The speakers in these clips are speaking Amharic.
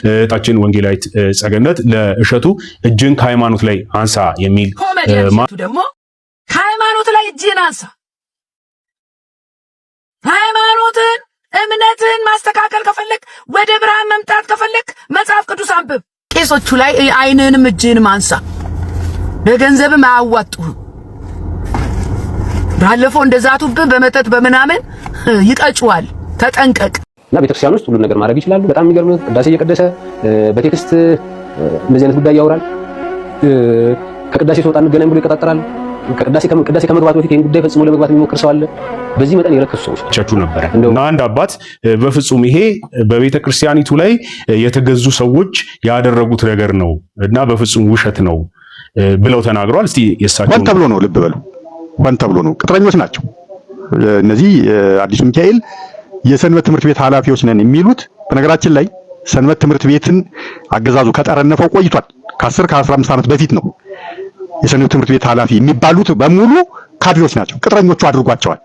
እህታችን ወንጌላዊት ጸገነት ለእሸቱ እጅን ከሃይማኖት ላይ አንሳ የሚል ደግሞ ከሃይማኖት ላይ እጅን አንሳ፣ ሃይማኖትን እምነትን ማስተካከል ከፈለክ ወደ ብርሃን መምጣት ከፈለክ መጽሐፍ ቅዱስ አንብብ። ቄሶቹ ላይ አይንህንም እጅህንም አንሳ፣ በገንዘብም አያዋጡህም። ባለፈው እንደዛቱብህ በመጠጥ በመናምን ይቀጩዋል። ተጠንቀቅ። እና ቤተክርስቲያን ውስጥ ሁሉ ነገር ማድረግ ይችላሉ። በጣም የሚገርም ቅዳሴ እየቀደሰ በቴክስት እንደዚህ አይነት ጉዳይ ያወራል። ከቅዳሴ ሲወጣ እንገናኝ ብሎ ይቀጣጠራል። ቅዳሴ ከመግባቱ በፊት ይሄን ጉዳይ ፈጽሞ ለመግባት የሚሞክር ሰው አለ። በዚህ መጠን የረከሱ ሰዎች ቸቹ ነበር እና አንድ አባት በፍጹም ይሄ በቤተ ክርስቲያኒቱ ላይ የተገዙ ሰዎች ያደረጉት ነገር ነው እና በፍጹም ውሸት ነው ብለው ተናግረዋል። እስቲ የሳቸው ሆን ተብሎ ነው፣ ልብ በሉ፣ ሆን ተብሎ ነው። ቅጥረኞች ናቸው እነዚህ። አዲሱ ሚካኤል የሰንበት ትምህርት ቤት ኃላፊዎች ነን የሚሉት በነገራችን ላይ ሰንበት ትምህርት ቤትን አገዛዙ ከጠረነፈው ቆይቷል። ከ10 ከ15 ዓመት በፊት ነው። የሰንበት ትምህርት ቤት ኃላፊ የሚባሉት በሙሉ ካድሬዎች ናቸው። ቅጥረኞቹ አድርጓቸዋል።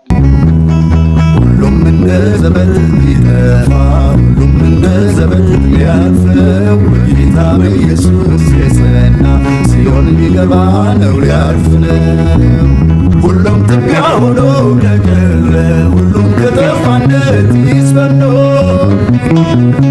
ሁሉም እንደ ዘበት ይጠፋ፣ ሁሉም እንደ ዘበት ሊያልፈው ጌታ በኢየሱስ የጸና ሲሆን የሚገባ ነው ሊያልፍ ነው። ሁሉም ትቢያ ሆኖ ለቀረ፣ ሁሉም ከጠፋነት ይስፈኖ።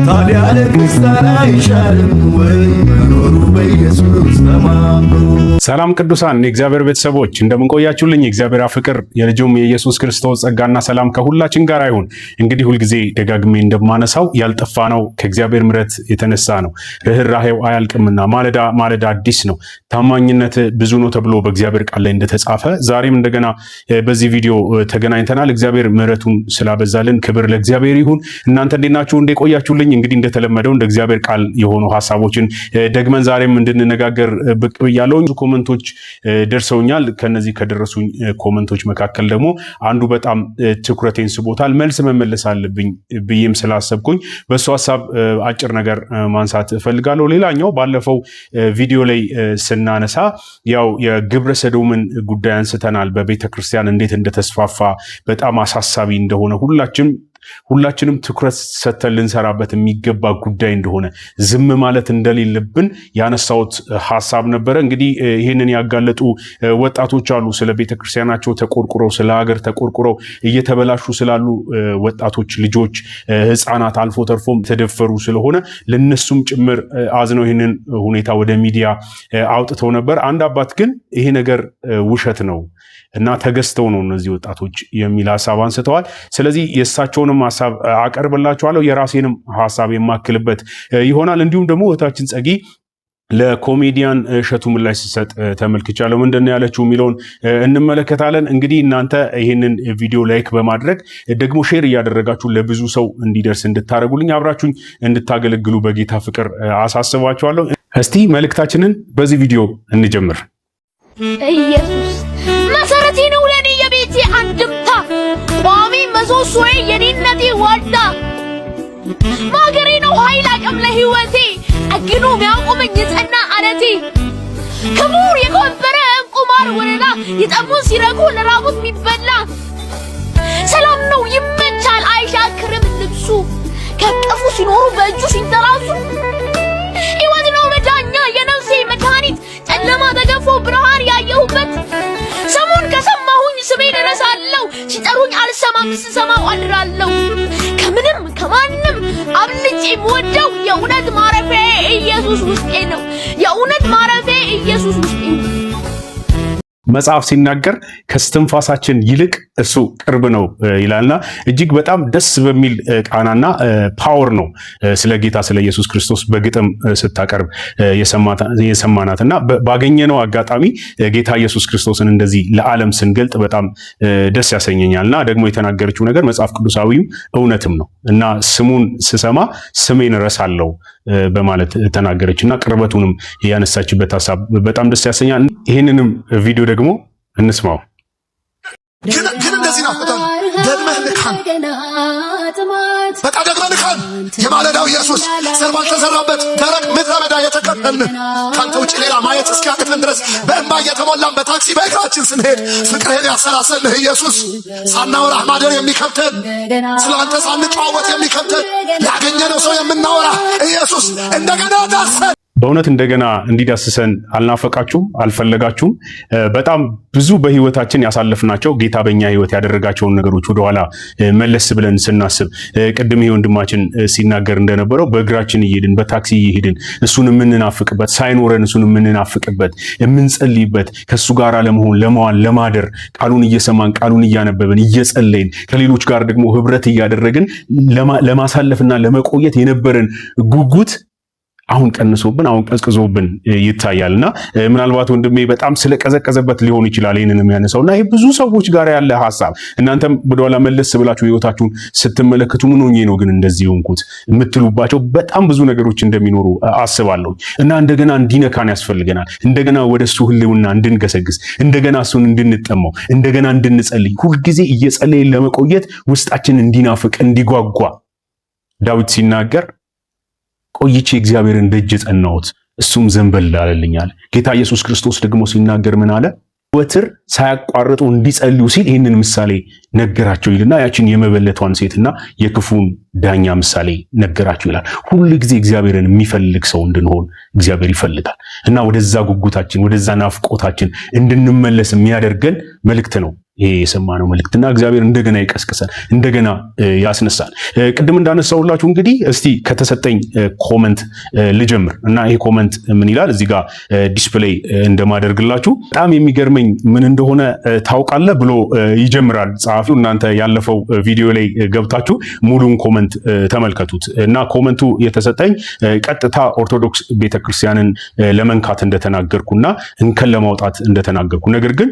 ታዲያ ለክርስቲያን አይሻልም ወይ መኖሩ በኢየሱስ ተማምኖ? ሰላም ቅዱሳን የእግዚአብሔር ቤተሰቦች እንደምንቆያችሁልኝ፣ የእግዚአብሔር ፍቅር የልጁም የኢየሱስ ክርስቶስ ጸጋና ሰላም ከሁላችን ጋር ይሁን። እንግዲህ ሁልጊዜ ደጋግሜ እንደማነሳው ያልጠፋ ነው ከእግዚአብሔር ምሕረት የተነሳ ነው። ርኅራኄው አያልቅምና ማለዳ ማለዳ አዲስ ነው፣ ታማኝነት ብዙ ነው ተብሎ በእግዚአብሔር ቃል ላይ እንደተጻፈ ዛሬም እንደገና በዚህ ቪዲዮ ተገናኝተናል። እግዚአብሔር ምሕረቱን ስላበዛልን ክብር ለእግዚአብሔር ይሁን። እናንተ እንዴት ናችሁ? እንደቆያችሁልኝ እንግዲህ እንደተለመደው እንደ እግዚአብሔር ቃል የሆኑ ሐሳቦችን ደግመን ዛሬም እንድንነጋገር ብቅ ብያለሁ። ኮመንቶች ደርሰውኛል። ከነዚህ ከደረሱኝ ኮመንቶች መካከል ደግሞ አንዱ በጣም ትኩረቴን ስቦታል። መልስ መመለስ አለብኝ ብዬም ስላሰብኩኝ በሱ ሐሳብ አጭር ነገር ማንሳት እፈልጋለሁ። ሌላኛው ባለፈው ቪዲዮ ላይ ስናነሳ ያው የግብረ ሰዶምን ጉዳይ አንስተናል። በቤተክርስቲያን እንዴት እንደተስፋፋ በጣም አሳሳቢ እንደሆነ ሁላችንም ትኩረት ሰጥተን ልንሰራበት የሚገባ ጉዳይ እንደሆነ ዝም ማለት እንደሌለብን ያነሳውት ሐሳብ ነበረ። እንግዲህ ይህንን ያጋለጡ ወጣቶች አሉ። ስለ ቤተክርስቲያናቸው ተቆርቁረው ስለ ሀገር ተቆርቁረው እየተበላሹ ስላሉ ወጣቶች፣ ልጆች፣ ህፃናት አልፎ ተርፎም ተደፈሩ ስለሆነ ለነሱም ጭምር አዝነው ይህንን ሁኔታ ወደ ሚዲያ አውጥተው ነበር። አንድ አባት ግን ይሄ ነገር ውሸት ነው እና ተገዝተው ነው እነዚህ ወጣቶች የሚል ሐሳብ አንስተዋል። ስለዚህ የእሳቸውንም ሐሳብ አቀርብላችኋለሁ፣ የራሴንም ሐሳብ የማክልበት ይሆናል። እንዲሁም ደግሞ እህታችን ጸጊ ለኮሜዲያን እሸቱ ምላሽ ሲሰጥ ተመልክቻለሁ። ምንድነው ያለችው የሚለውን እንመለከታለን። እንግዲህ እናንተ ይሄንን ቪዲዮ ላይክ በማድረግ ደግሞ ሼር እያደረጋችሁ ለብዙ ሰው እንዲደርስ እንድታደርጉልኝ አብራችሁኝ እንድታገለግሉ በጌታ ፍቅር አሳስባችኋለሁ። እስቲ መልእክታችንን በዚህ ቪዲዮ እንጀምር። ኢየሱስ መሰረቴ ነው ለኔ የቤቴ አንድምታ፣ ቋሚ ምሰሶዬ የኔነቴ ዋልታ፣ ማገሬ ነው ኃይል አቅም ለህይወቴ፣ አግኖ የሚያቆመኝ የጸና አለቴ፣ ክቡር የከበረ ዕንቁ ማር ወለላ፣ የጠሙት ሲረኩ ለራቡት የሚበላ፣ ሰላም ነው ይመቻል አይሻክርም ልብሱ፣ ከቅፉ ሲኖሩ በእጁ ሲንተራሱ፣ ሕይወት ነው መዳኛ የነፍሴ መድኃኒት፣ ጨለማ ተገፎ ብርሃን ያየሁበት፣ ስሙን ከሰማሁኝ ስሜን እረሳለሁ፣ ሲጠሩኝ አልሰማም ስሰማው አድራለሁ፣ ከምንም ከማንም አብልጬ የምወደው የእውነት ማረፊያዬ ኢየሱስ ውስጤ ነው፣ የእውነት ማረፊያዬ ኢየሱስ ውስጤ ነው። መጽሐፍ ሲናገር ከስትንፋሳችን ይልቅ እሱ ቅርብ ነው ይላልና እጅግ በጣም ደስ በሚል ቃናና ፓወር ነው ስለ ጌታ ስለ ኢየሱስ ክርስቶስ በግጥም ስታቀርብ የሰማናትና ባገኘነው አጋጣሚ ጌታ ኢየሱስ ክርስቶስን እንደዚህ ለዓለም ስንገልጥ በጣም ደስ ያሰኘኛልና ደግሞ የተናገረችው ነገር መጽሐፍ ቅዱሳዊም እውነትም ነው እና ስሙን ስሰማ ስሜን ረሳለሁ በማለት ተናገረችና ቅርበቱንም ያነሳችበት ሐሳብ በጣም ደስ ያሰኛል። ይሄንንም ቪዲዮ ደግሞ እንስማው። ግን እንደዚህ ነው ደግመህ ልካን፣ በቃ ደግመህ ልካን። የማለዳው ኢየሱስ ዘር ባልተዘራበት ደረቅ ምድረ በዳ የተቀበልን ካንተ ውጭ ሌላ ማየት እስኪያቅተን ድረስ በእንባ እየተሞላን በታክሲ በእግራችን ስንሄድ ፍቅርህን ያሰላሰልህ ኢየሱስ፣ ሳናወራህ ማደር የሚከብተን፣ ስለ አንተ ሳንጨዋወት የሚከብተን፣ ያገኘነው ሰው የምናወራ ኢየሱስ እንደገና ዳሰን። በእውነት እንደገና እንዲዳስሰን አልናፈቃችሁም? አልፈለጋችሁም? በጣም ብዙ በህይወታችን ያሳለፍናቸው ጌታ በእኛ ህይወት ያደረጋቸውን ነገሮች ወደኋላ መለስ ብለን ስናስብ ቅድም ይሄ ወንድማችን ሲናገር እንደነበረው በእግራችን እየሄድን በታክሲ እየሄድን እሱን የምንናፍቅበት ሳይኖረን እሱን የምንናፍቅበት የምንጸልይበት ከሱ ጋር ለመሆን ለመዋል ለማደር ቃሉን እየሰማን ቃሉን እያነበብን እየጸለይን ከሌሎች ጋር ደግሞ ህብረት እያደረግን ለማሳለፍና ለመቆየት የነበረን ጉጉት አሁን ቀንሶብን አሁን ቀዝቅዞብን ይታያልና ምናልባት ወንድሜ በጣም ስለቀዘቀዘበት ሊሆን ይችላል ይሄንን የሚያነሳውና ይሄ ብዙ ሰዎች ጋር ያለ ሐሳብ። እናንተም ወደኋላ መለስ ብላችሁ ህይወታችሁን ስትመለከቱ ምን ሆኜ ነው ግን እንደዚህ ሆንኩት የምትሉባቸው በጣም ብዙ ነገሮች እንደሚኖሩ አስባለሁ። እና እንደገና እንዲነካን ያስፈልገናል። እንደገና ወደሱ ህልውና እንድንገሰግስ፣ እንደገና እሱን እንድንጠማው፣ እንደገና እንድንጸልይ፣ ሁልጊዜ እየጸለይን ለመቆየት ውስጣችን እንዲናፍቅ እንዲጓጓ ዳዊት ሲናገር ቆይቼ እግዚአብሔርን ደጅ ጠናሁት እሱም ዘንበል አለልኛል። ጌታ ኢየሱስ ክርስቶስ ደግሞ ሲናገር ምን አለ? ወትር ሳያቋርጡ እንዲጸልዩ ሲል ይህንን ምሳሌ ነገራቸው ይልና ያችን የመበለቷን ሴትና የክፉን ዳኛ ምሳሌ ነገራቸው ይላል። ሁሉ ጊዜ እግዚአብሔርን የሚፈልግ ሰው እንድንሆን እግዚአብሔር ይፈልጋል እና ወደዛ ጉጉታችን ወደዛ ናፍቆታችን እንድንመለስ የሚያደርገን መልእክት ነው ይሄ የሰማነው መልእክትና እግዚአብሔር እንደገና ይቀስቅሰን እንደገና ያስነሳል። ቅድም እንዳነሳውላችሁ እንግዲህ እስቲ ከተሰጠኝ ኮመንት ልጀምር እና ይሄ ኮመንት ምን ይላል እዚህ ጋር ዲስፕሌይ እንደማደርግላችሁ በጣም የሚገርመኝ ምን እንደሆነ ታውቃለህ ብሎ ይጀምራል ጸሐፊው። እናንተ ያለፈው ቪዲዮ ላይ ገብታችሁ ሙሉን ኮመንት ተመልከቱት እና ኮመንቱ የተሰጠኝ ቀጥታ ኦርቶዶክስ ቤተክርስቲያንን ለመንካት እንደተናገርኩና እንከን ለማውጣት እንደተናገርኩ ነገር ግን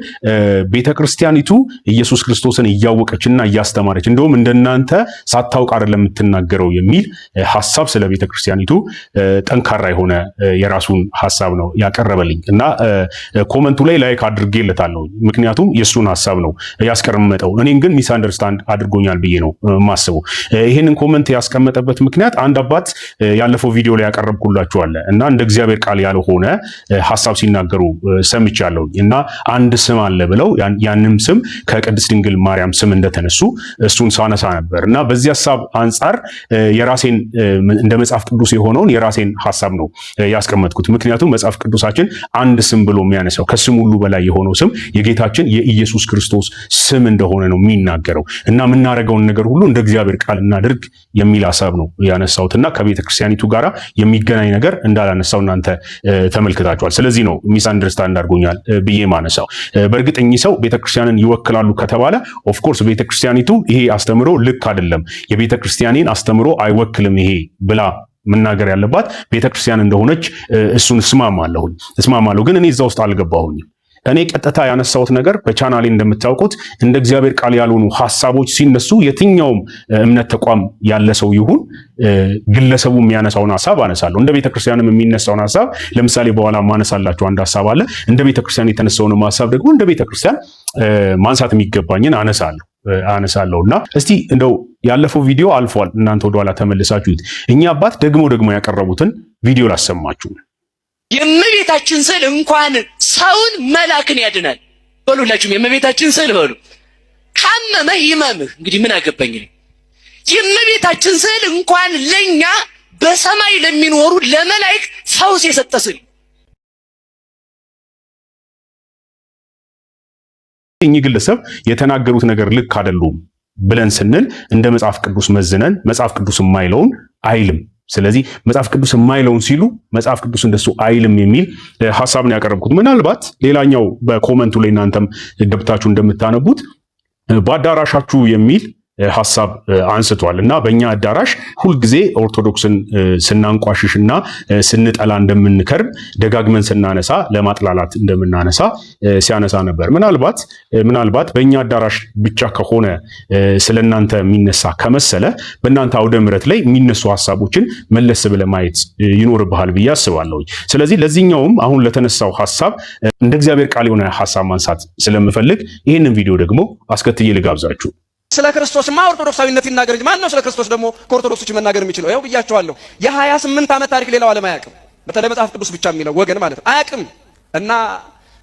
ቤተክርስቲያኒቱ ኢየሱስ ክርስቶስን እያወቀችና እያስተማረች እንደውም እንደናንተ ሳታውቅ አይደለም የምትናገረው የሚል ሐሳብ ስለ ቤተክርስቲያኒቱ ጠንካራ የሆነ የራሱን ሐሳብ ነው ያቀረበልኝ እና ኮመንቱ ላይ ላይክ አድርጌለታለሁ። ምክንያቱም የሱን ሐሳብ ነው ያስቀመጠው። እኔን ግን ሚስ አንደርስታንድ አድርጎኛል ብዬ ነው ማስበው። ይሄንን ኮመንት ያስቀመጠበት ምክንያት አንድ አባት ያለፈው ቪዲዮ ላይ ያቀረብኩላችሁ አለ እና እንደ እግዚአብሔር ቃል ያልሆነ ሐሳብ ሲናገሩ ሰምቻለሁ እና አንድ ስም አለ ብለው ያንንም ስም ከቅድስት ድንግል ማርያም ስም እንደተነሱ እሱን ሳነሳ ነበር እና በዚህ ሐሳብ አንፃር የራሴን እንደ መጽሐፍ ቅዱስ የሆነውን የራሴን ሐሳብ ነው ያስቀመጥኩት። ምክንያቱም መጽሐፍ ቅዱሳችን አንድ ስም ብሎ የሚያነሳው ከስም ሁሉ በላይ የሆነው ስም የጌታችን የኢየሱስ ክርስቶስ ስም እንደሆነ ነው የሚናገረው እና የምናደርገውን ነገር ሁሉ እንደ እግዚአብሔር ቃል እናድርግ የሚል ሐሳብ ነው ያነሳሁትና ከቤተ ክርስቲያኒቱ ጋራ የሚገናኝ ነገር እንዳላነሳው እናንተ ተመልክታችኋል። ስለዚህ ነው ሚስ አንደርስታንድ አድርጎኛል ብዬ ማነሳው። በእርግጥ እኚህ ሰው ቤተክርስቲያንን ይወክላሉ ከተባለ ኦፍ ኮርስ ቤተክርስቲያኒቱ ይሄ አስተምሮ ልክ አይደለም፣ የቤተክርስቲያኔን አስተምሮ አይወክልም ይሄ ብላ መናገር ያለባት ቤተክርስቲያን እንደሆነች እሱን እስማማለሁ። ግን እኔ እዛ ውስጥ አልገባሁኝም። እኔ ቀጥታ ያነሳሁት ነገር በቻናሌ እንደምታውቁት እንደ እግዚአብሔር ቃል ያልሆኑ ሐሳቦች ሲነሱ የትኛውም እምነት ተቋም ያለ ሰው ይሁን ግለሰቡ የሚያነሳውን ሐሳብ አነሳለሁ። እንደ ቤተክርስቲያንም የሚነሳውን ሐሳብ ለምሳሌ በኋላ ማነሳላችሁ አንድ ሐሳብ አለ። እንደ ቤተክርስቲያን የተነሳውን ሐሳብ ደግሞ እንደ ቤተክርስቲያን ማንሳት የሚገባኝን አነሳለሁ እና እስቲ እንደው ያለፈው ቪዲዮ አልፏል። እናንተ ወደኋላ ተመልሳችሁት እኛ አባት ደግሞ ያቀረቡትን ቪዲዮ ላሰማችሁ። የእመቤታችን ስዕል እንኳን ሰውን መላክን ያድናል። በሉላችሁም የእመቤታችን ስዕል በሉ። ካመመህ ይመምህ። እንግዲህ ምን አገባኝ ነው። የእመቤታችን ስዕል እንኳን ለኛ በሰማይ ለሚኖሩ ለመላእክት ፈውስ የሰጠ ስዕል። እኚህ ግለሰብ የተናገሩት ነገር ልክ አይደሉም ብለን ስንል እንደ መጽሐፍ ቅዱስ መዝነን መጽሐፍ ቅዱስ የማይለውን አይልም። ስለዚህ መጽሐፍ ቅዱስ የማይለውን ሲሉ መጽሐፍ ቅዱስ እንደሱ አይልም የሚል ሐሳብ ነው ያቀረብኩት። ምናልባት ሌላኛው በኮመንቱ ላይ እናንተም ገብታችሁ እንደምታነቡት በአዳራሻችሁ የሚል ሐሳብ አንስቷል እና በእኛ አዳራሽ ሁልጊዜ ኦርቶዶክስን ስናንቋሽሽና ስንጠላ እንደምንከርም ደጋግመን ስናነሳ ለማጥላላት እንደምናነሳ ሲያነሳ ነበር። ምናልባት በእኛ አዳራሽ ብቻ ከሆነ ስለናንተ የሚነሳ ከመሰለ በእናንተ አውደ ምሕረት ላይ የሚነሱ ሐሳቦችን መለስ ብለህ ማየት ይኖርብሃል ብዬ አስባለሁ። ስለዚህ ለዚህኛውም አሁን ለተነሳው ሐሳብ እንደ እግዚአብሔር ቃል የሆነ ሐሳብ ማንሳት ስለምፈልግ ይህንን ቪዲዮ ደግሞ አስከትዬ ልጋብዛችሁ። ስለ ክርስቶስማ ኦርቶዶክሳዊነት ይናገር እንጂ ማን ነው ስለ ክርስቶስ ደግሞ ከኦርቶዶክሶች መናገር የሚችለው? ይኸው ብያቸዋለሁ። የ28 ዓመት ታሪክ ሌላው ዓለም አያውቅም። በተለይ መጽሐፍ ቅዱስ ብቻ የሚለው ወገን ማለት አያውቅም። እና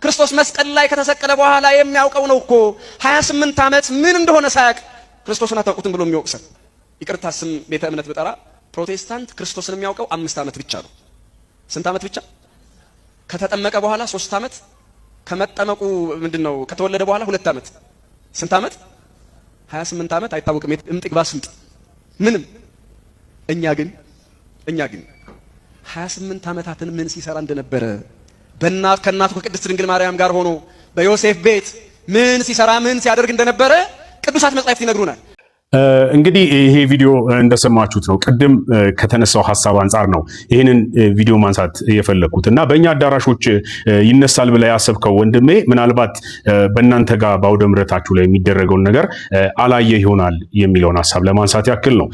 ክርስቶስ መስቀል ላይ ከተሰቀለ በኋላ የሚያውቀው ነው እኮ 28 ዓመት ምን እንደሆነ ሳያውቅ ክርስቶስን አታውቁትም ብሎ የሚወቅሰን። ይቅርታ ስም ቤተ እምነት ብጠራ ፕሮቴስታንት ክርስቶስን የሚያውቀው 5 ዓመት ብቻ ነው። ስንት ዓመት ብቻ? ከተጠመቀ በኋላ 3 ዓመት፣ ከመጠመቁ ምንድነው ከተወለደ በኋላ 2 ዓመት። ስንት ዓመት? 28 ዓመት አይታወቅም። እምጥቅ ባስምጥ ምንም። እኛ ግን 28 ዓመታትን ምን ሲሰራ እንደነበረ ከእናቱ ከቅድስት ድንግል ማርያም ጋር ሆኖ በዮሴፍ ቤት ምን ሲሰራ ምን ሲያደርግ እንደነበረ ቅዱሳት መጻሕፍት ይነግሩናል። እንግዲህ ይሄ ቪዲዮ እንደሰማችሁት ነው። ቅድም ከተነሳው ሐሳብ አንጻር ነው ይህንን ቪዲዮ ማንሳት የፈለኩት እና በእኛ አዳራሾች ይነሳል ብላ ያሰብከው ወንድሜ ምናልባት በእናንተ ጋር በአውደ ምሕረታችሁ ላይ የሚደረገውን ነገር አላየ ይሆናል የሚለውን ሐሳብ ለማንሳት ያክል ነው።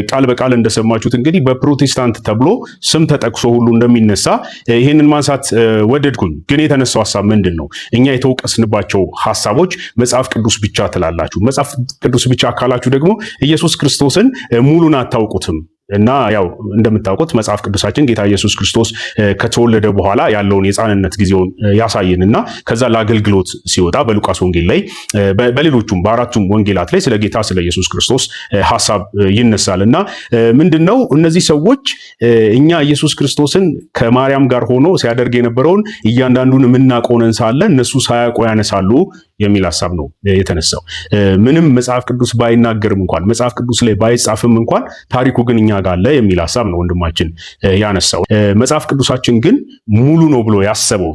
ቃል በቃል እንደሰማችሁት እንግዲህ በፕሮቴስታንት ተብሎ ስም ተጠቅሶ ሁሉ እንደሚነሳ ይህንን ማንሳት ወደድኩኝ። ግን የተነሳው ሐሳብ ምንድን ነው? እኛ የተወቀስንባቸው ሐሳቦች መጽሐፍ ቅዱስ ብቻ ትላላችሁ። መጽሐፍ ቅዱስ ብቻ አካላችሁ ደግሞ ኢየሱስ ክርስቶስን ሙሉን አታውቁትም። እና ያው እንደምታውቁት መጽሐፍ ቅዱሳችን ጌታ ኢየሱስ ክርስቶስ ከተወለደ በኋላ ያለውን የሕፃንነት ጊዜውን ያሳየንና ከዛ ለአገልግሎት ሲወጣ በሉቃስ ወንጌል ላይ በሌሎቹም በአራቱም ወንጌላት ላይ ስለ ጌታ ስለ ኢየሱስ ክርስቶስ ሐሳብ ይነሳልና ምንድነው እነዚህ ሰዎች እኛ ኢየሱስ ክርስቶስን ከማርያም ጋር ሆኖ ሲያደርግ የነበረውን እያንዳንዱን የምናውቀውን ሳለ እነሱ ሳያውቁ ያነሳሉ የሚል ሐሳብ ነው የተነሳው። ምንም መጽሐፍ ቅዱስ ባይናገርም እንኳን መጽሐፍ ቅዱስ ላይ ባይጻፍም እንኳን ታሪኩ ግን እኛ ጋር አለ የሚል ሐሳብ ነው ወንድማችን ያነሳው። መጽሐፍ ቅዱሳችን ግን ሙሉ ነው ብሎ ያሰበው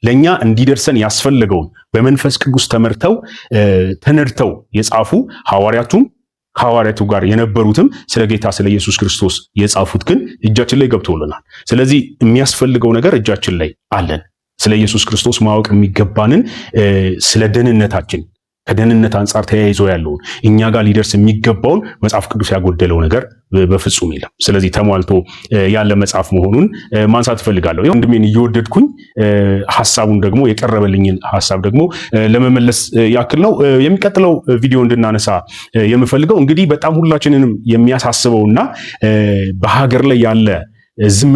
ለኛ እንዲደርሰን ያስፈልገውን በመንፈስ ቅዱስ ተመርተው ተነድተው የጻፉ ሐዋርያቱ ጋር የነበሩትም ስለ ጌታ ስለ ኢየሱስ ክርስቶስ የጻፉት ግን እጃችን ላይ ገብቶልናል። ስለዚህ የሚያስፈልገው ነገር እጃችን ላይ አለን። ስለ ኢየሱስ ክርስቶስ ማወቅ የሚገባንን ስለ ደህንነታችን ከደህንነት አንጻር ተያይዞ ያለውን እኛ ጋር ሊደርስ የሚገባውን መጽሐፍ ቅዱስ ያጎደለው ነገር በፍጹም የለም። ስለዚህ ተሟልቶ ያለ መጽሐፍ መሆኑን ማንሳት እፈልጋለሁ። ወንድሜን እየወደድኩኝ ሐሳቡን ደግሞ የቀረበልኝን ሐሳብ ደግሞ ለመመለስ ያክል ነው። የሚቀጥለው ቪዲዮ እንድናነሳ የምፈልገው እንግዲህ በጣም ሁላችንንም የሚያሳስበውና በሀገር ላይ ያለ ዝም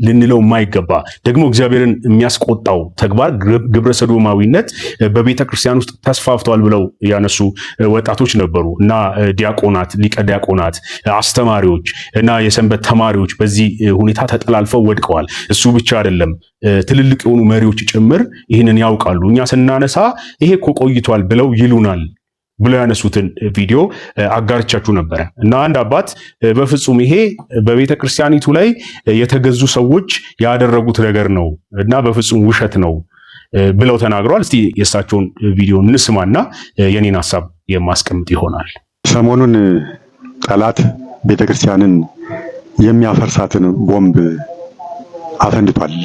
ልንለው የማይገባ ደግሞ እግዚአብሔርን የሚያስቆጣው ተግባር ግብረ ሰዶማዊነት በቤተ ክርስቲያን ውስጥ ተስፋፍቷል ብለው ያነሱ ወጣቶች ነበሩ እና ዲያቆናት፣ ሊቀ ዲያቆናት፣ አስተማሪዎች እና የሰንበት ተማሪዎች በዚህ ሁኔታ ተጠላልፈው ወድቀዋል። እሱ ብቻ አይደለም፣ ትልልቅ የሆኑ መሪዎች ጭምር ይህንን ያውቃሉ። እኛ ስናነሳ ይሄ እኮ ቆይቷል ብለው ይሉናል ብለው ያነሱትን ቪዲዮ አጋርቻችሁ ነበረ እና አንድ አባት በፍጹም ይሄ በቤተ ክርስቲያኒቱ ላይ የተገዙ ሰዎች ያደረጉት ነገር ነው እና በፍጹም ውሸት ነው ብለው ተናግረዋል። እስቲ የእሳቸውን ቪዲዮ እንስማና የኔን ሐሳብ የማስቀምጥ ይሆናል። ሰሞኑን ጠላት ቤተ ክርስቲያንን የሚያፈርሳትን ቦምብ አፈንድቷል።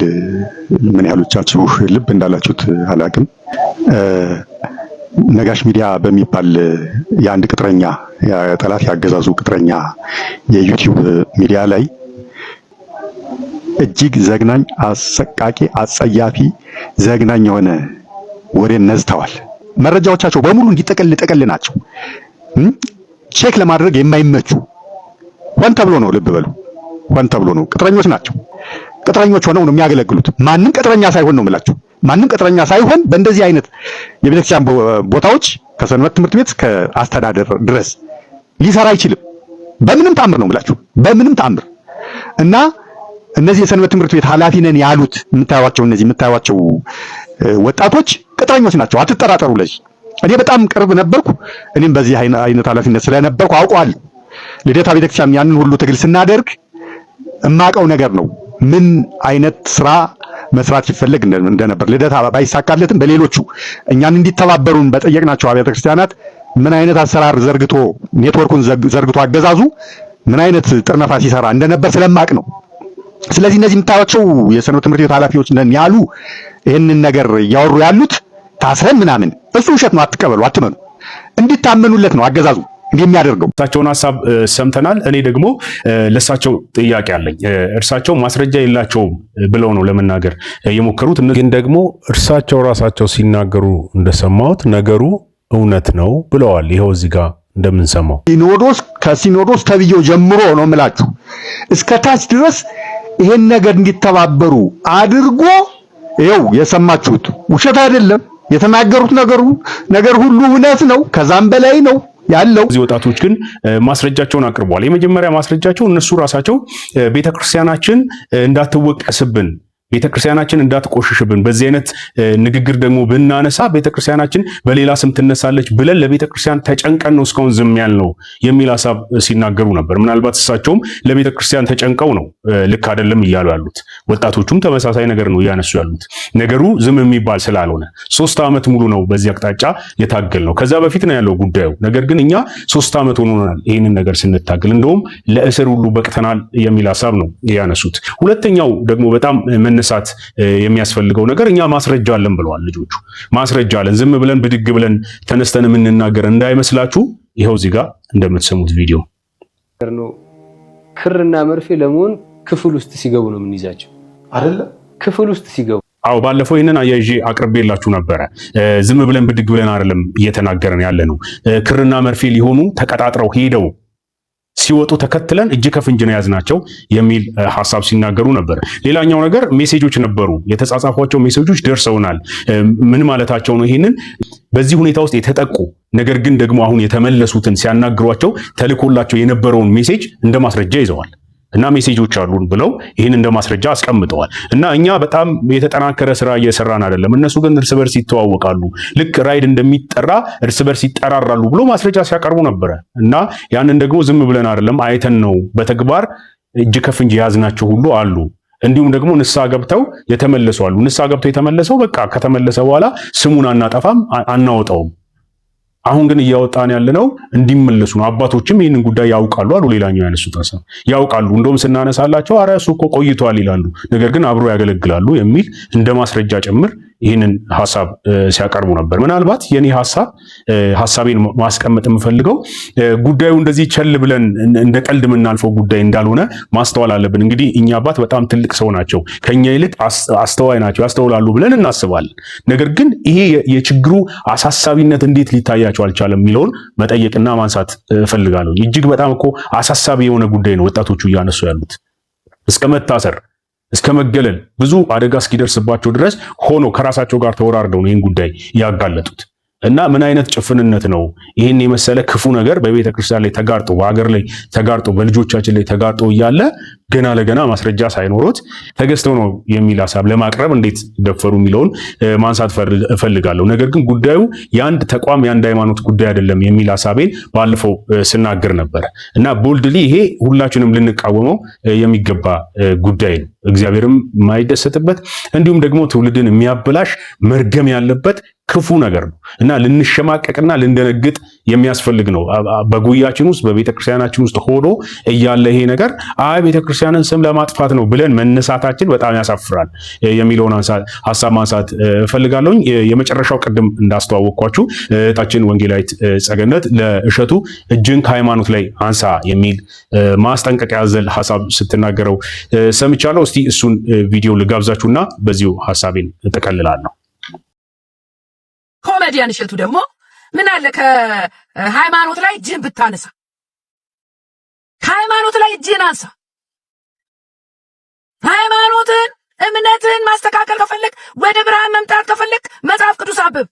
ምን ያህሎቻችሁ ልብ እንዳላችሁት አላውቅም። ነጋሽ ሚዲያ በሚባል የአንድ ቅጥረኛ ጠላት ያገዛዙ ቅጥረኛ የዩቲዩብ ሚዲያ ላይ እጅግ ዘግናኝ፣ አሰቃቂ፣ አጸያፊ ዘግናኝ የሆነ ወሬ ነዝተዋል። መረጃዎቻቸው በሙሉ እንዲጠቀል ናቸው። ቼክ ለማድረግ የማይመቹ ሆን ተብሎ ነው። ልብ በሉ፣ ሆን ተብሎ ነው። ቅጥረኞች ናቸው። ቅጥረኞች ሆነው ነው የሚያገለግሉት። ማንም ቅጥረኛ ሳይሆን ነው የምላችሁ። ማንም ቅጥረኛ ሳይሆን በእንደዚህ አይነት የቤተክርስቲያን ቦታዎች ከሰንበት ትምህርት ቤት ከአስተዳደር ድረስ ሊሰራ አይችልም። በምንም ተአምር ነው የምላችሁ፣ በምንም ተአምር። እና እነዚህ የሰንበት ትምህርት ቤት ኃላፊ ነን ያሉት የምታዩዋቸው ወጣቶች ቅጥረኞች ናቸው። አትጠራጠሩ። ለዚህ እኔ በጣም ቅርብ ነበርኩ። እኔም በዚህ አይነት ኃላፊነት ስለነበርኩ አውቀዋለሁ። ልደታ ቤተክርስቲያን ያንን ሁሉ ትግል ስናደርግ እማቀው ነገር ነው። ምን አይነት ስራ መስራት ይፈልግ እንደነበር ልደታ ባይሳካለትም በሌሎቹ እኛን እንዲተባበሩን በጠየቅናቸው አብያተ ክርስቲያናት ምን አይነት አሰራር ዘርግቶ ኔትወርኩን ዘርግቶ አገዛዙ ምን አይነት ጥርነፋ ሲሰራ እንደነበር ስለማቅ ነው። ስለዚህ እነዚህ የምታዩቸው የሰንበት ትምህርት ቤት ኃላፊዎች ነን ያሉ ይህንን ነገር እያወሩ ያሉት ታስረን ምናምን እሱ ውሸት ነው። አትቀበሉ፣ አትመኑ። እንዲታመኑለት ነው አገዛዙ የሚያደርገው። እርሳቸውን ሐሳብ ሰምተናል። እኔ ደግሞ ለእርሳቸው ጥያቄ አለኝ። እርሳቸው ማስረጃ የላቸውም ብለው ነው ለመናገር የሞከሩት። ግን ደግሞ እርሳቸው ራሳቸው ሲናገሩ እንደሰማሁት ነገሩ እውነት ነው ብለዋል። ይኸው እዚህ ጋር እንደምንሰማው ሲኖዶስ ከሲኖዶስ ተብዮ ጀምሮ ነው የምላችሁ እስከ ታች ድረስ ይሄን ነገር እንዲተባበሩ አድርጎ ይኸው የሰማችሁት ውሸት አይደለም። የተናገሩት ነገር ሁሉ እውነት ነው፣ ከዛም በላይ ነው ያለው። እዚህ ወጣቶች ግን ማስረጃቸውን አቅርበዋል። የመጀመሪያ ማስረጃቸው እነሱ ራሳቸው ቤተክርስቲያናችን እንዳትወቀስብን፣ ቤተክርስቲያናችን እንዳትቆሽሽብን፣ በዚህ አይነት ንግግር ደግሞ ብናነሳ ቤተክርስቲያናችን በሌላ ስም ትነሳለች ብለን ለቤተክርስቲያን ተጨንቀን ነው እስካሁን ዝም ያልነው የሚል ሐሳብ ሲናገሩ ነበር። ምናልባት እሳቸውም ለቤተክርስቲያን ተጨንቀው ነው ልክ አይደለም እያሉ ያሉት። ወጣቶቹም ተመሳሳይ ነገር ነው እያነሱ ያሉት። ነገሩ ዝም የሚባል ስላልሆነ 3 ዓመት ሙሉ ነው በዚህ አቅጣጫ የታገል ነው። ከዛ በፊት ነው ያለው ጉዳዩ። ነገር ግን እኛ 3 ዓመት ሆኖናል ይህንን ነገር ስንታገል፣ እንደውም ለእስር ሁሉ በቅተናል የሚል ሐሳብ ነው ያነሱት። ሁለተኛው ደግሞ በጣም መነሳት የሚያስፈልገው ነገር እኛ ማስረጃ አለን ብለዋል ልጆቹ። ማስረጃ አለን፣ ዝም ብለን ብድግ ብለን ተነስተን የምንናገር እንዳይመስላችሁ። ይኸው እዚህ ጋር እንደምትሰሙት ቪዲዮ ነው። ክርና መርፌ ለመሆን ክፍል ውስጥ ሲገቡ ነው የምንይዛቸው አይደለ? ክፍል ውስጥ ሲገቡ። አዎ ባለፈው ይሄንን አያይዤ አቅርቤላችሁ ነበረ። ዝም ብለን ብድግ ብለን አይደለም እየተናገረን ያለ ነው። ክርና መርፌ ሊሆኑ ተቀጣጥረው ሄደው ሲወጡ ተከትለን እጅ ከፍንጅ ነው ያዝናቸው የሚል ሐሳብ ሲናገሩ ነበር። ሌላኛው ነገር ሜሴጆች ነበሩ፣ የተጻጻፏቸው ሜሴጆች ደርሰውናል። ምን ማለታቸው ነው? ይሄንን በዚህ ሁኔታ ውስጥ የተጠቁ ነገር ግን ደግሞ አሁን የተመለሱትን ሲያናግሯቸው ተልኮላቸው የነበረውን ሜሴጅ እንደ ማስረጃ ይዘዋል እና ሜሴጆች አሉን ብለው ይህን እንደ ማስረጃ አስቀምጠዋል። እና እኛ በጣም የተጠናከረ ስራ እየሰራን አይደለም፣ እነሱ ግን እርስ በርስ ይተዋወቃሉ፣ ልክ ራይድ እንደሚጠራ እርስ በርስ ይጠራራሉ ብሎ ማስረጃ ሲያቀርቡ ነበረ። እና ያንን ደግሞ ዝም ብለን አይደለም አይተን ነው በተግባር እጅ ከፍንጅ የያዝናቸው ሁሉ አሉ። እንዲሁም ደግሞ ንስሐ ገብተው የተመለሱ አሉ። ንስሐ ገብተው የተመለሰው በቃ ከተመለሰ በኋላ ስሙን አናጠፋም፣ አናወጣውም። አሁን ግን እያወጣን ያለነው እንዲመለሱ ነው። አባቶችም ይህንን ጉዳይ ያውቃሉ አሉ። ሌላኛው ያነሱት ሐሳብ ያውቃሉ፣ እንደውም ስናነሳላቸው አረ እሱ እኮ ቆይቷል ይላሉ፣ ነገር ግን አብሮ ያገለግላሉ የሚል እንደ ማስረጃ ጭምር ይህንን ሐሳብ ሲያቀርቡ ነበር። ምናልባት የኔ ሐሳቤን ማስቀመጥ የምፈልገው ጉዳዩ እንደዚህ ቸል ብለን እንደ ቀልድ የምናልፈው ጉዳይ እንዳልሆነ ማስተዋል አለብን። እንግዲህ እኛ አባት በጣም ትልቅ ሰው ናቸው፣ ከኛ ይልቅ አስተዋይ ናቸው፣ ያስተውላሉ ብለን እናስባለን። ነገር ግን ይሄ የችግሩ አሳሳቢነት እንዴት ሊታያቸው አልቻለም የሚለውን መጠየቅና ማንሳት እፈልጋለሁ። እጅግ በጣም እኮ አሳሳቢ የሆነ ጉዳይ ነው ወጣቶቹ እያነሱ ያሉት። እስከ መታሰር እስከ መገለል ብዙ አደጋ እስኪደርስባቸው ድረስ ሆኖ ከራሳቸው ጋር ተወራርደው ነው ይህን ጉዳይ ያጋለጡት። እና ምን አይነት ጭፍንነት ነው! ይህን የመሰለ ክፉ ነገር በቤተ ክርስቲያን ላይ ተጋርጦ፣ በሀገር ላይ ተጋርጦ፣ በልጆቻችን ላይ ተጋርጦ እያለ ገና ለገና ማስረጃ ሳይኖሮት ተገዝተው ነው የሚል ሐሳብ ለማቅረብ እንዴት ደፈሩ የሚለውን ማንሳት እፈልጋለሁ። ነገር ግን ጉዳዩ የአንድ ተቋም የአንድ ሃይማኖት ጉዳይ አይደለም የሚል ሐሳቤን ባለፈው ስናገር ነበር እና ቦልድሊ ይሄ ሁላችንም ልንቃወመው የሚገባ ጉዳይ ነው። እግዚአብሔርም የማይደሰትበት እንዲሁም ደግሞ ትውልድን የሚያበላሽ መርገም ያለበት ክፉ ነገር ነው እና ልንሸማቀቅና ልንደነግጥ የሚያስፈልግ ነው። በጉያችን ውስጥ በቤተክርስቲያናችን ውስጥ ሆኖ እያለ ይሄ ነገር ቤተክርስቲያንን ስም ለማጥፋት ነው ብለን መነሳታችን በጣም ያሳፍራል የሚለውን ሐሳብ ማንሳት እፈልጋለሁ። የመጨረሻው ቅድም እንዳስተዋወቅኳችሁ እህታችን ወንጌላዊት ጸገነት ለእሸቱ እጅን ከሃይማኖት ላይ አንሳ የሚል ማስጠንቀቂያ ያዘለ ሐሳብ ስትናገረው ሰምቻለሁ። እስቲ እሱን ቪዲዮ ልጋብዛችሁና በዚሁ ሐሳቤን እጠቀልላለሁ። ኮሜዲያን እሸቱ ደግሞ ምን አለ ከሃይማኖት ላይ እጅን ብታነሳ፣ ከሃይማኖት ላይ እጅን አንሳ። ሃይማኖትን እምነትን ማስተካከል ከፈለክ፣ ወደ ብርሃን መምጣት ከፈለክ መጽሐፍ ቅዱስ አንብብ።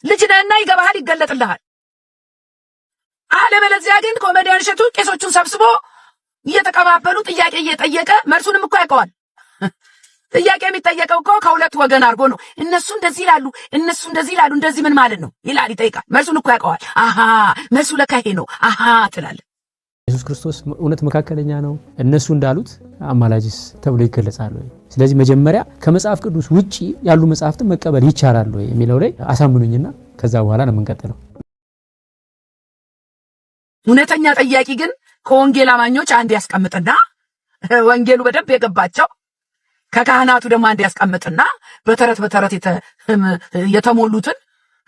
ልጅ ነህና ይገባሃል፣ ይገለጥልሃል። አለበለዚያ ግን ኮሜዲያን እሸቱ ቄሶቹን ሰብስቦ እየተቀባበሉ ጥያቄ እየጠየቀ መልሱንም እኮ ያውቀዋል። ጥያቄ የሚጠየቀው እኮ ከሁለት ወገን አድርጎ ነው። እነሱ እንደዚህ ይላሉ፣ እነሱ እንደዚህ ይላሉ፣ እንደዚህ ምን ማለት ነው ይላል፣ ይጠይቃል። መልሱን እኮ ያውቀዋል። አሃ መልሱ ለካ ይሄ ነው አሃ ትላለህ። ኢየሱስ ክርስቶስ እውነት መካከለኛ ነው፣ እነሱ እንዳሉት አማላጅስ ተብሎ ይገለጻል ወይ? ስለዚህ መጀመሪያ ከመጽሐፍ ቅዱስ ውጪ ያሉ መጽሐፍትን መቀበል ይቻላል ወይ የሚለው ላይ አሳምኑኝና ከዛ በኋላ ነው የምንቀጥለው። እውነተኛ ጠያቂ ግን ከወንጌል አማኞች አንድ ያስቀምጥና ወንጌሉ በደንብ የገባቸው ከካህናቱ ደግሞ አንድ ያስቀምጥና በተረት የተሞሉትን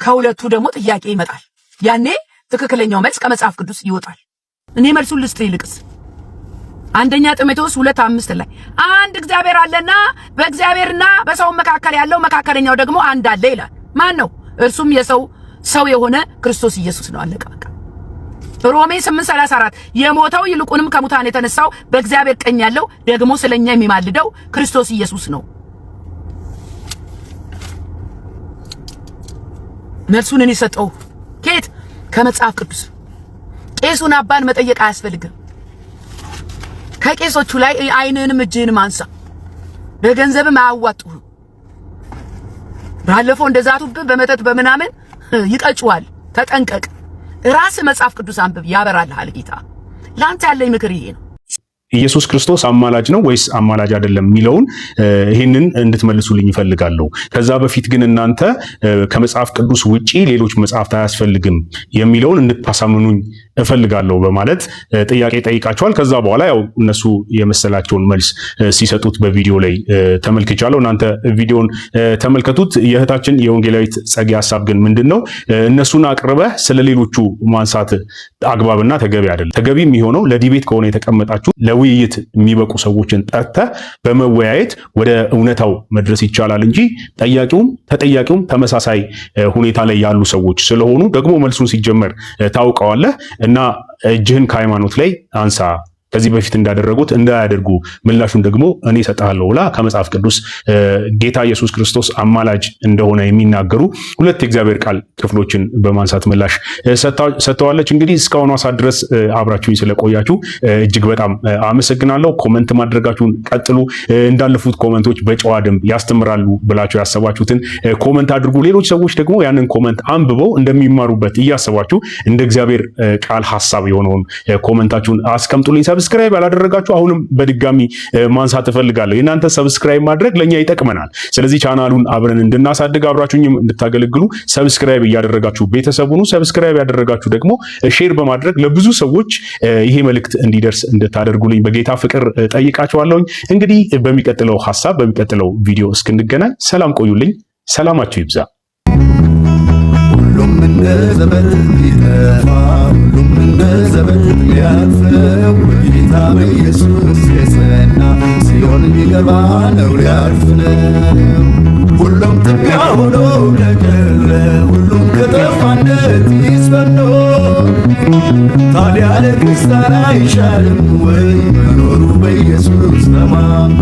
ከሁለቱ ደግሞ ጥያቄ ይመጣል። ያኔ ትክክለኛው መልስ ከመጽሐፍ ቅዱስ ይወጣል። እኔ መልሱን ልስጥ ይልቅስ አንደኛ ጢሞቴዎስ 2:5 ላይ አንድ እግዚአብሔር አለና በእግዚአብሔርና በሰው መካከል ያለው መካከለኛው ደግሞ አንድ አለ ይላል። ማን ነው? እርሱም ሰው የሆነ ክርስቶስ ኢየሱስ ነው። አለቀ በቃ። ሮሜ 8:34 የሞተው ይልቁንም ከሙታን የተነሳው በእግዚአብሔር ቀኝ ያለው ደግሞ ስለኛ የሚማልደው ክርስቶስ ኢየሱስ ነው። መልሱን እኔ ሰጠው ከየት? ከመጽሐፍ ቅዱስ። ቄሱን አባን መጠየቅ አያስፈልግም። ከቄሶቹ ላይ አይንንም እጅህንም አንሳ፣ በገንዘብም አያዋጡህም። ባለፈው እንደዛቱብህ በመጠጥ በመናምን ይቀጭዋል። ተጠንቀቅ። ራስ መጽሐፍ ቅዱስ አንብብ፣ ያበራልሃል ጌታ። ላንተ ያለኝ ምክር ይሄ ነው። ኢየሱስ ክርስቶስ አማላጅ ነው ወይስ አማላጅ አይደለም የሚለውን ይሄንን እንድትመልሱልኝ ይፈልጋለሁ። ከዛ በፊት ግን እናንተ ከመጽሐፍ ቅዱስ ውጪ ሌሎች መጽሐፍት አያስፈልግም የሚለውን እንድታሳምኑኝ እፈልጋለሁ በማለት ጥያቄ ጠይቃቸዋል። ከዛ በኋላ ያው እነሱ የመሰላቸውን መልስ ሲሰጡት በቪዲዮ ላይ ተመልክቻለሁ። እናንተ ቪዲዮን ተመልከቱት። የእህታችን የወንጌላዊት ጸጌ ሐሳብ ግን ምንድነው? እነሱን አቅርበህ ስለሌሎቹ ማንሳት አግባብና ተገቢ አይደለም። ተገቢ የሚሆነው ለዲቤት ከሆነ የተቀመጣችሁ ለውይይት የሚበቁ ሰዎችን ጠርተህ በመወያየት ወደ እውነታው መድረስ ይቻላል እንጂ ጠያቂውም ተጠያቂውም ተመሳሳይ ሁኔታ ላይ ያሉ ሰዎች ስለሆኑ ደግሞ መልሱን ሲጀመር ታውቀዋለህ እና እጅህን ከሃይማኖት ላይ አንሳ፣ ከዚህ በፊት እንዳደረጉት እንዳያደርጉ ምላሹን ደግሞ እኔ እሰጥሃለሁ ብላ ከመጽሐፍ ቅዱስ ጌታ ኢየሱስ ክርስቶስ አማላጅ እንደሆነ የሚናገሩ ሁለት የእግዚአብሔር ቃል ክፍሎችን በማንሳት ምላሽ ሰጥተዋለች። እንግዲህ እስካሁኑ ሰዓት ድረስ አብራችሁኝ ስለቆያችሁ እጅግ በጣም አመሰግናለሁ። ኮመንት ማድረጋችሁን ቀጥሉ። እንዳለፉት ኮመንቶች በጨዋ ደንብ ያስተምራሉ ብላችሁ ያሰባችሁትን ኮመንት አድርጉ። ሌሎች ሰዎች ደግሞ ያንን ኮመንት አንብበው እንደሚማሩበት እያሰባችሁ እንደ እግዚአብሔር ቃል ሐሳብ የሆነውን ኮመንታችሁን አስቀምጡልኝ። ሰብስክራይብ ያላደረጋችሁ አሁንም በድጋሚ ማንሳት እፈልጋለሁ። የእናንተ ሰብስክራይብ ማድረግ ለኛ ይጠቅመናል። ስለዚህ ቻናሉን አብረን እንድናሳድግ አብራችሁኝም እንድታገለግሉ ሰብስክራይብ እያደረጋችሁ ቤተሰብ ሁኑ። ሰብስክራይብ ያደረጋችሁ ደግሞ ሼር በማድረግ ለብዙ ሰዎች ይሄ መልእክት እንዲደርስ እንድታደርጉልኝ በጌታ ፍቅር ጠይቃችኋለሁ። እንግዲህ በሚቀጥለው ሐሳብ በሚቀጥለው ቪዲዮ እስክንገናኝ ሰላም ቆዩልኝ። ሰላማችሁ ይብዛ። ሁሉም እንደ ዘበት ሊጠፋ ሁሉም እንደ ዘበት ሊያልፈው ጌታ በኢየሱስ የጸና ሲሆን የሚገባ ነው ሊያልፍ ነው። ሁሉም ትቢያ ሆኖ ለቀረ ሁሉም ከጠፋነት ይስፈኖ ታዲያ ለክርስቲያን አይሻልም ወይ መኖሩ በኢየሱስ ተማምኖ?